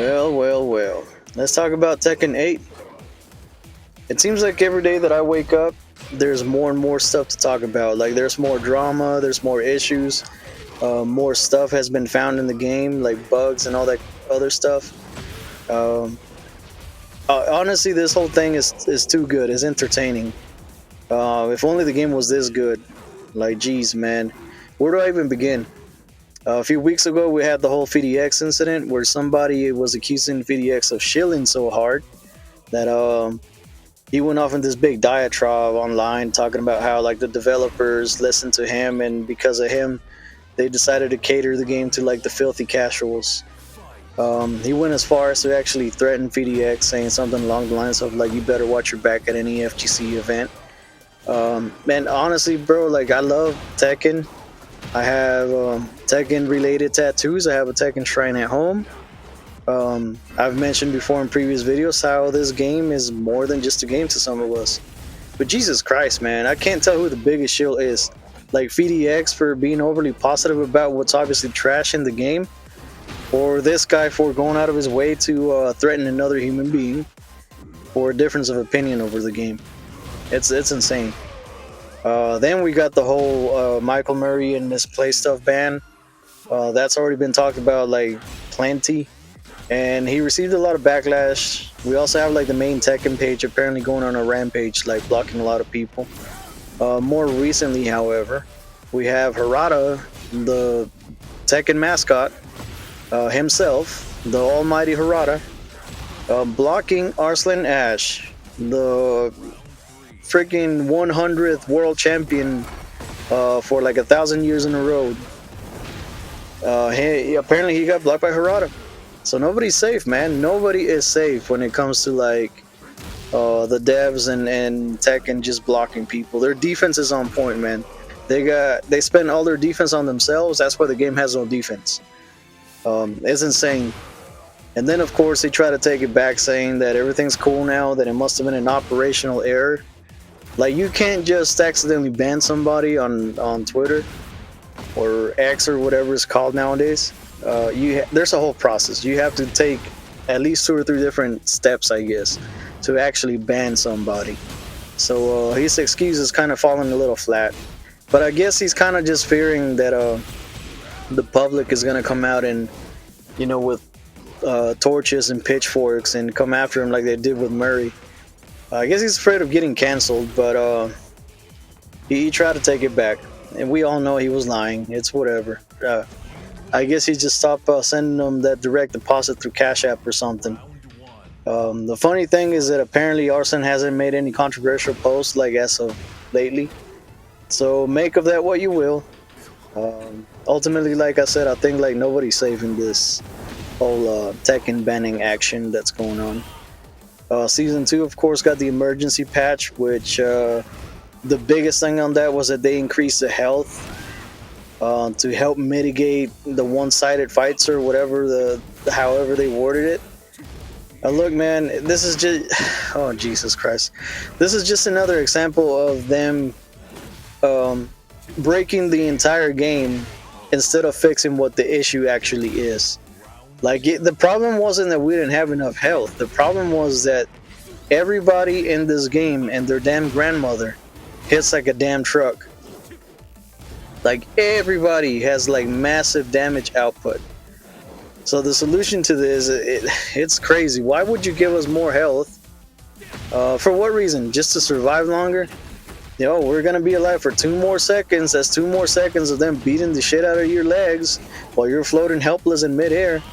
Well, well, well. Let's talk about Tekken 8. It seems like every day that I wake up, there's more and more stuff to talk about. Like, there's more drama, there's more issues, more stuff has been found in the game, like bugs and all that other stuff. Um, Honestly, this whole thing is too good. It's entertaining. If only the game was this good. Like, geez, man. Where do I even begin? A few weeks ago, we had the whole VDX incident where somebody was accusing VDX of shilling so hard that he went off in this big diatribe online talking about how like the developers listened to him, and because of him, they decided to cater the game to like the filthy casuals. He went as far as to actually threaten VDX, saying something along the lines of like, "You better watch your back at any FGC event." Man, honestly, bro, like I love Tekken. I have Tekken related tattoos. I have a Tekken shrine at home. I've mentioned before in previous videos how this game is more than just a game to some of us. But Jesus Christ, man, I can't tell who the biggest shill is. Like VDX for being overly positive about what's obviously trash in the game, or this guy for going out of his way to threaten another human being for a difference of opinion over the game. It's insane. Then we got the whole Michael Murray and misplay stuff ban. That's already been talked about like plenty, and he received a lot of backlash. We also have like the main Tekken page apparently going on a rampage, like blocking a lot of people. More recently, however, we have Harada, the Tekken mascot himself, the almighty Harada, blocking Arslan Ash, the freaking 100th world champion for like 1,000 years in a row. Apparently he got blocked by Harada. So nobody's safe, man. Nobody is safe when it comes to like the devs and Tekken just blocking people. Their defense is on point, man. They spend all their defense on themselves. That's why the game has no defense. It's insane. And then of course they try to take it back, saying that everything's cool now, that it must have been an operational error. Like, you can't just accidentally ban somebody on Twitter or X or whatever it's called nowadays. There's a whole process. You have to take at least 2 or 3 different steps, I guess, to actually ban somebody. So his excuse is kind of falling a little flat. But I guess he's kind of just fearing that the public is going to come out and, you know, with torches and pitchforks and come after him like they did with Murray. I guess he's afraid of getting canceled, but he tried to take it back, and we all know he was lying. It's whatever. I guess he just stopped sending them that direct deposit through Cash App or something. The funny thing is that apparently Arslan hasn't made any controversial posts like as of lately, so make of that what you will. Ultimately, like I said, I think like nobody's saving this whole Tekken banning action that's going on. Season 2, of course, got the emergency patch, which the biggest thing on that was that they increased the health to help mitigate the one-sided fights or whatever, however they worded it. Look, man, this is just oh Jesus Christ, this is just another example of them breaking the entire game instead of fixing what the issue actually is. Like, the problem wasn't that we didn't have enough health. The problem was that everybody in this game and their damn grandmother hits like a damn truck. Like, everybody has like massive damage output. So the solution to this, it's crazy. Why would you give us more health? For what reason? Just to survive longer? You know, we're gonna be alive for 2 more seconds. That's 2 more seconds of them beating the shit out of your legs while you're floating helpless in midair.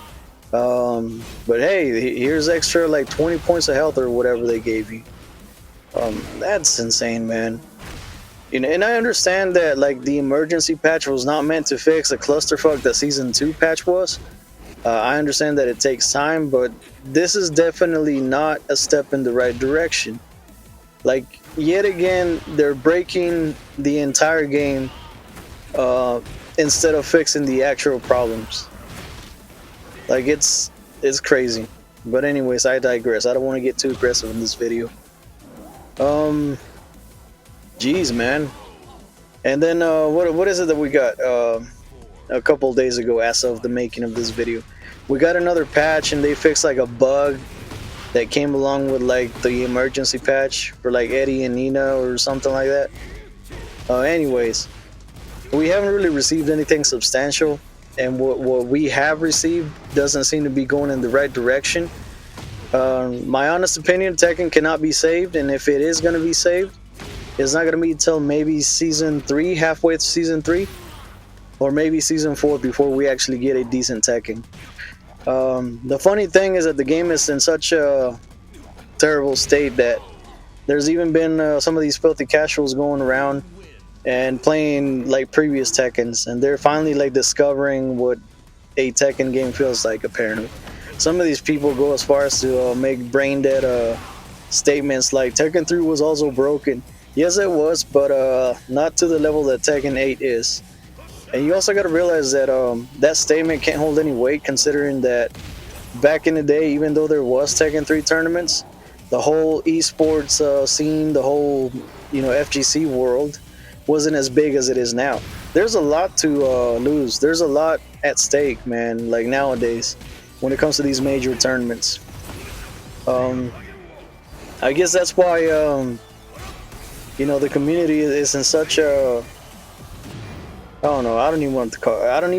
But hey, here's extra like 20 points of health or whatever they gave you. That's insane, man. You know, and I understand that like the emergency patch was not meant to fix the clusterfuck that Season 2 patch was. I understand that it takes time, but this is definitely not a step in the right direction. Like, yet again, they're breaking the entire game instead of fixing the actual problems. Like, it's crazy. But anyways, I digress. I don't want to get too aggressive in this video. Jeez, man. And then what is it that we got? a couple of days ago as of the making of this video. We got another patch and they fixed like a bug that came along with like the emergency patch for like Eddie and Nina or something like that. Anyways, we haven't really received anything substantial, and what we have received doesn't seem to be going in the right direction. My honest opinion, Tekken cannot be saved, and if it is going to be saved, it's not going to be until maybe season 3, halfway through season 3, or maybe season 4 before we actually get a decent Tekken. The funny thing is that the game is in such a terrible state that there's even been some of these filthy casuals going around and playing like previous Tekkens, and they're finally like discovering what a Tekken game feels like. Apparently, some of these people go as far as to make brain dead statements like Tekken 3 was also broken. Yes, it was, but not to the level that Tekken 8 is. And you also got to realize that that statement can't hold any weight, considering that back in the day, even though there was Tekken 3 tournaments, the whole esports scene, the whole FGC world wasn't as big as it is now. There's a lot to lose. There's a lot at stake, man. Like nowadays, when it comes to these major tournaments, I guess that's why the community is in such a, I don't know. I don't even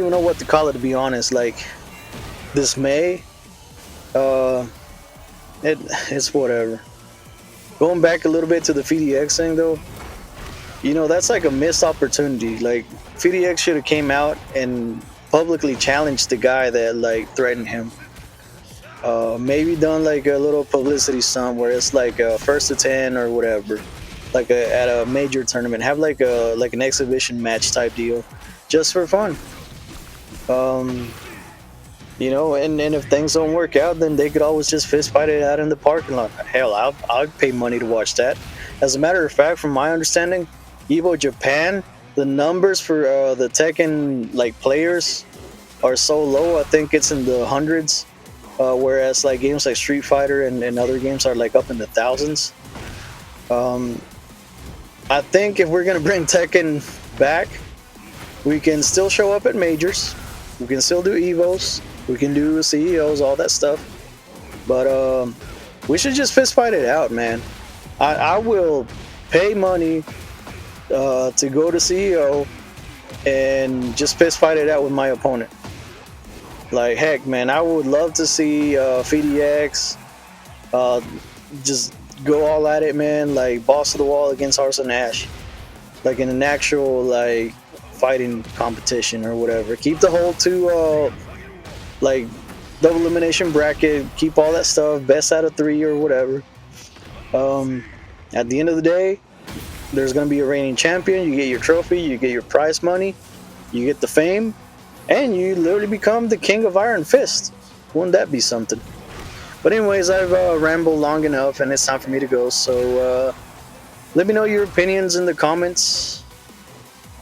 know what to call it, to be honest. Like dismay. It's whatever. Going back a little bit to the FDX thing, though. That's like a missed opportunity. Like FDX should have came out and publicly challenged the guy that like threatened him. Maybe done like a little publicity stunt where it's like a first to 10 or whatever, like at a major tournament. Have like an exhibition match type deal, just for fun. And if things don't work out, then they could always just fist fight it out in the parking lot. Hell, I'd pay money to watch that. As a matter of fact, from my understanding, Evo Japan, the numbers for the Tekken like players are so low. I think it's in the hundreds, whereas like games like Street Fighter and other games are like up in the thousands. I think if we're gonna bring Tekken back, we can still show up at majors. We can still do Evos. We can do CEOs, all that stuff. But we should just fist fight it out, man. I will pay money to go to CEO and just fist fight it out with my opponent. Like, heck, man, I would love to see FDX just go all at it, man. Like, boss of the wall against Arson Ash. Like, in an actual, like, fighting competition or whatever. Keep the whole two, like, double elimination bracket. Keep all that stuff. Best out of 3 or whatever. At the end of the day, there's going to be a reigning champion. You get your trophy, you get your prize money, you get the fame, and you literally become the king of Iron Fist. Wouldn't that be something? But anyways, I've rambled long enough, and it's time for me to go. So let me know your opinions in the comments.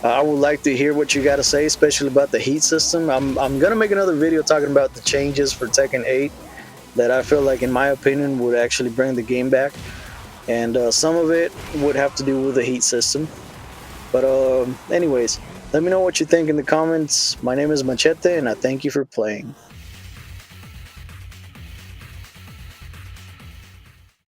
I would like to hear what you got to say, especially about the heat system. I'm going to make another video talking about the changes for Tekken 8 that I feel like, in my opinion, would actually bring the game back. And some of it would have to do with the heat system. But anyways, let me know what you think in the comments. My name is Machete, and I thank you for playing.